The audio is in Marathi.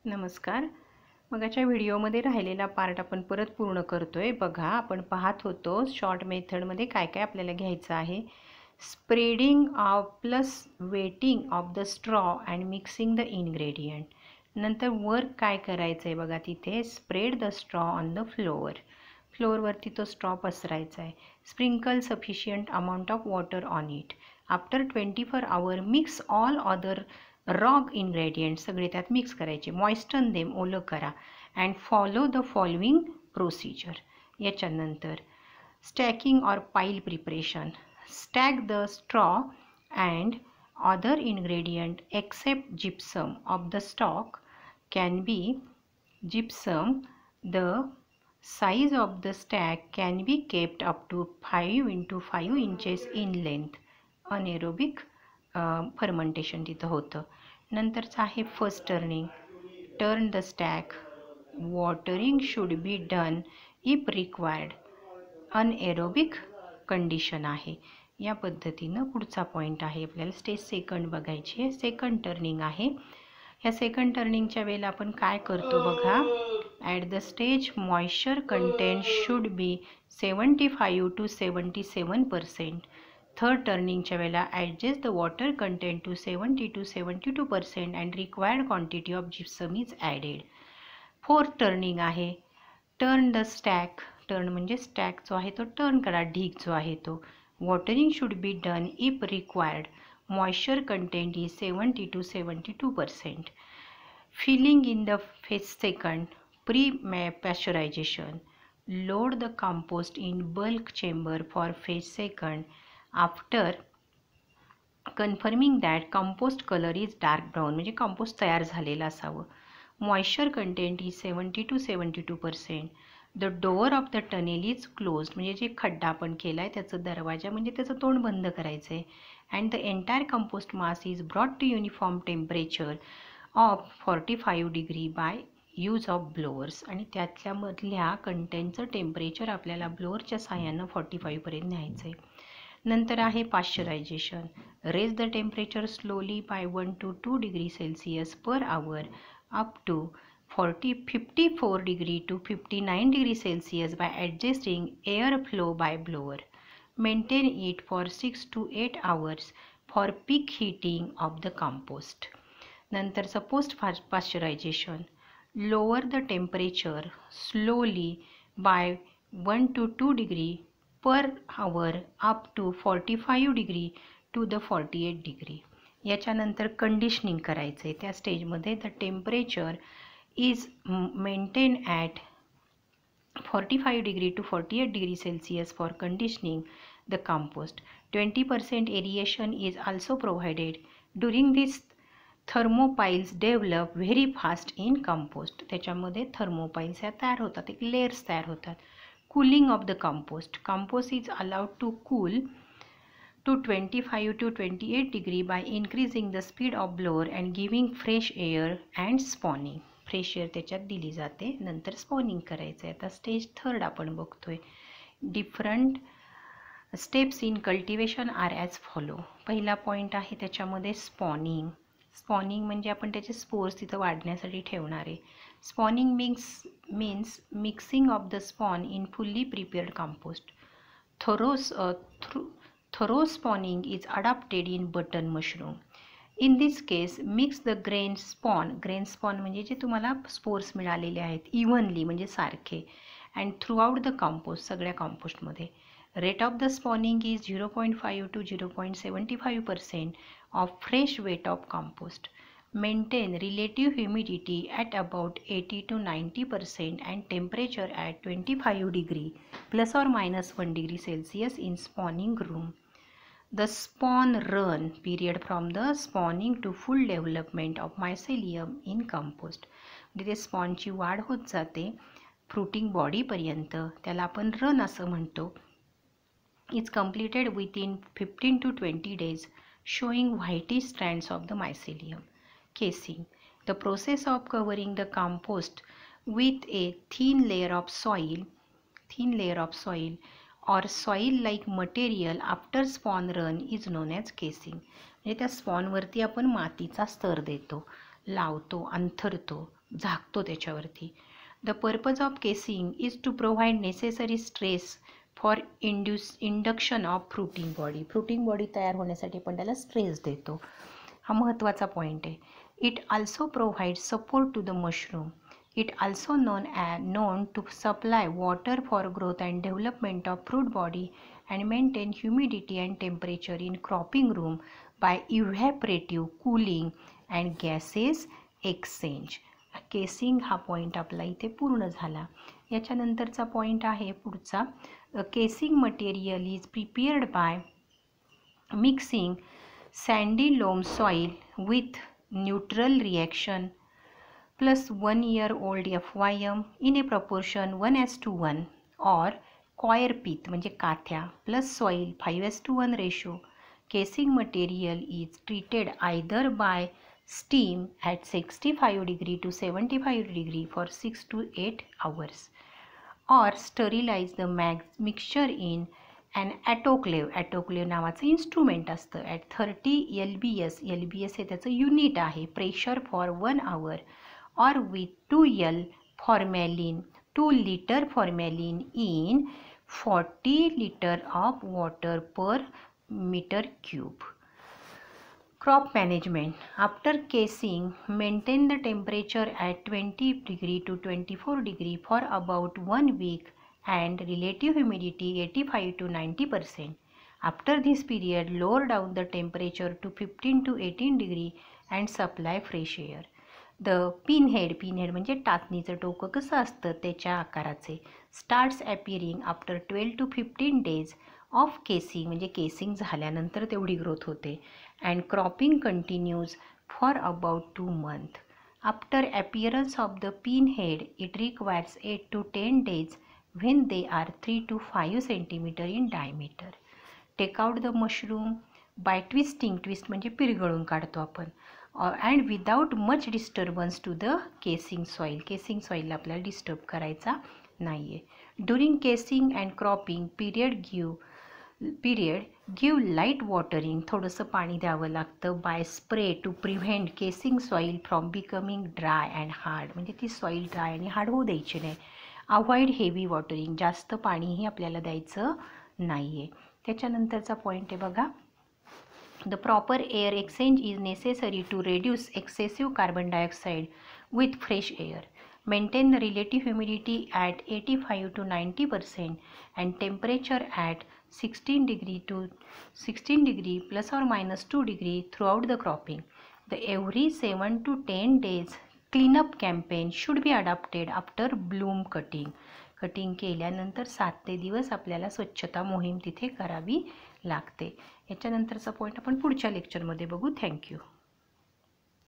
नमस्कार. मगाच्या व्हिडिओमध्ये राहिलेला पार्ट आपण परत पूर्ण करतोय. बघा, आपण पाहत होतो शॉर्ट मेथडमध्ये काय काय आपल्याला घ्यायचं आहे. Spreading of plus wetting of the straw and mixing the ingredient. नंतर वर काय करायचं आहे बघा, तिथे spread the straw on the floor. फ्लोअरवरती तो स्ट्रॉ पसरायचा आहे. Sprinkle sufficient amount of water on it. After 24 hours mix all other रॉग इन्ग्रेडियंट सगळे त्यात मिक्स करायचे. मॉइस्टन देम, ओलं करा. And follow the following procedure. याच्यानंतर stacking or pile preparation. Stack the straw and other ingredient except gypsum of the stock can be gypsum. The size of the stack can be kept up to 5 into 5 inches in length. Anaerobic fermentation तिथं होतं. नंतरचं आहे first turning. Turn the stack. Watering should be done if required. Anaerobic condition आहे. या पद्धतीनं पुढचा पॉईंट आहे. आपल्याला स्टेज सेकंड बघायची आहे. सेकंड टर्निंग आहे. ह्या सेकंड टर्निंगच्या वेळेला आपण काय करतो बघा. At the stage moisture content should be 75 to 77%. Third टर्निंगच्या वेळेला adjust the water content to 70 to 72% and required quantity of gypsum is added. Fourth turning आहे. Turn the stack. टर्न म्हणजे स्टॅक जो आहे तो टर्न करा, ढीग जो आहे तो. Watering should be done if required. Moisture content is 70 to 72%. Filling in the phase second. Pre pasteurization. Load the compost in bulk chamber for phase second. After confirming that compost colour is dark brown, म्हणजे कंपोस्ट तयार झालेलं असावं. Moisture content is 70 to 72%. The door of the tunnel is closed, म्हणजे जे खड्डा आपण केला आहे त्याचं दरवाजा म्हणजे त्याचं तोंड बंद करायचं आहे. And the entire compost mass is brought to uniform temperature of 45 degree by use of blowers. आणि त्यातल्यामधल्या कंटेंटचं टेम्परेचर आपल्याला ब्लोअरच्या साह्यानं 45पर्यंत न्यायचं आहे. नंतर आहे pasteurization. Raise the temperature slowly by 1 to 2 degree Celsius per hour up to 54 degree to 59 degree Celsius by adjusting air flow by blower. Maintain it for 6 to 8 hours for peak heating of the compost. नंतरचं post pasteurisation. Lower the temperature slowly by 1 to 2 degree per hour up to 45 degree to the 48 degree. याच्यानंतर कंडिशनिंग करायचं आहे. त्या स्टेजमध्ये the temperature is maintain at 45 degree to 48 degree Celsius for conditioning the compost. 20% aeration is also provided. During this thermophiles develop very fast in compost. त्याच्यामध्ये थर्मोपाईल्स ह्या तयार होतात, एक लेयर्स तयार होतात. Cooling of the compost. Compost is allowed to cool to 25 to 28 degree by increasing the speed of blower and giving fresh air and spawning. Fresh air त्याच्यात दिली जाते. नंतर स्पॉनिंग करायचं आहे. आता स्टेज थर्ड आपण बघतोय. Different steps in cultivation are as follow. पहिला पॉईंट आहे त्याच्यामध्ये स्पॉनिंग. स्पॉनिंग म्हणजे आपण त्याचे स्पोर्स तिथं वाढण्यासाठी ठेवणार आहे. Spawning means mixing of the spawn in fully prepared compost. Thorough spawning is adopted in button mushroom. In this case mix the grain spawn म्हणजे जे तुम्हाला स्पोर्स मिळालेले आहेत इव्हनली म्हणजे सारखे and throughout the compost, सगळ्या कंपोस्टमध्ये. Rate of the spawning is 0.5 to 0.75% of fresh weight of compost. Maintain relative humidity at about 80 to 90% and temperature at 25 degree plus or minus 1 degree Celsius in spawning room. The spawn run period from the spawning to full development of mycelium in compost. म्हणजे ते स्पॉनची वाढ होत जाते फ्रुटिंग बॉडीपर्यंत, त्याला आपण रन असं म्हणतो. is completed within 15 to 20 days, showing whitish strands of the mycelium. Casing. The process of covering the compost with a thin layer of soil or soil-like material after spawn run is known as casing. म्हणजे त्या स्पॉनवरती आपण मातीचा स्तर देतो, लावतो, अंथरतो. झाकतो त्याच्यावरती. The purpose of casing is to provide necessary stress for induction of fruiting body. Fruiting body तयार होण्यासाठी पण त्याला स्ट्रेस देतो. हा महत्त्वाचा पॉईंट आहे. It also provide support to the mushroom. It also known to supply water for growth and development of fruit body and maintain humidity and temperature in cropping room by evaporative cooling and gases exchange. Casing हा पॉईंट आपला इथे पूर्ण झाला. याच्यानंतरचा पॉईंट आहे पुढचा. Casing material is prepared by mixing sandy loam soil with neutral reaction plus 1-year-old FYM in a proportion 1:1 or coir pith म्हणजे काथ्या plus soil 5:1 ratio. Casing material is treated either by steam at 65 degree to 75 degree for 6 to 8 hours or sterilize the mixture in an autoclave. Autoclave नावाचं इन्स्ट्रुमेंट असतं at 30 lbs. lbs हे त्याचं युनिट आहे. Pressure for 1 hour or with 2 formalin, 2 liter formalin in 40 liter of water per meter cube. Crop management. After casing, maintain the temperature at 20 degree to 24 degree for about 1 week and relative humidity 85 to 90%. After this period, lower down the temperature to 15 to 18 degree and supply fresh air. The pinhead म्हणजे टाचणीचं टोकं कसं असतं त्याच्या आकाराचे. Starts appearing after 12 to 15 days of casing म्हणजे केसिंग झाल्यानंतर तेवढी ग्रोथ होते. And cropping continues for about 2 months. After appearance of the pinhead it requires 8 to 10 days when they are 3 to 5 centimeter in diameter. Take out the mushroom by twisting. Twist म्हणजे पिरगळून काढतो आपण. And without much disturbance to the casing soil. Casing सॉईलला आपल्याला डिस्टर्ब करायचा नाही आहे. During casing and cropping period give light watering. थोडंसं पाणी द्यावं लागतं. By spray to prevent casing soil from becoming dry and hard. म्हणजे ती सॉईल ड्राय आणि हार्ड होऊ द्यायची नाही. Avoid heavy watering. जास्त पाणीही आपल्याला द्यायचं नाही आहे. त्याच्यानंतरचा पॉईंट आहे बघा. The proper air exchange is necessary to reduce excessive carbon dioxide with fresh air. Maintain the relative humidity at 85 to 90% and temperature at 16 degree plus or minus 2 degree throughout the cropping. The every 7 to 10 days cleanup campaign should be adopted after bloom cutting. Cutting केल्यानंतर 7 ते दिवस आपल्याला स्वच्छता मोहीम तिथे करावी लागते. याच्यानंतरचा पॉईंट आपण पुढच्या लेक्चरमध्ये बघू. थँक्यू.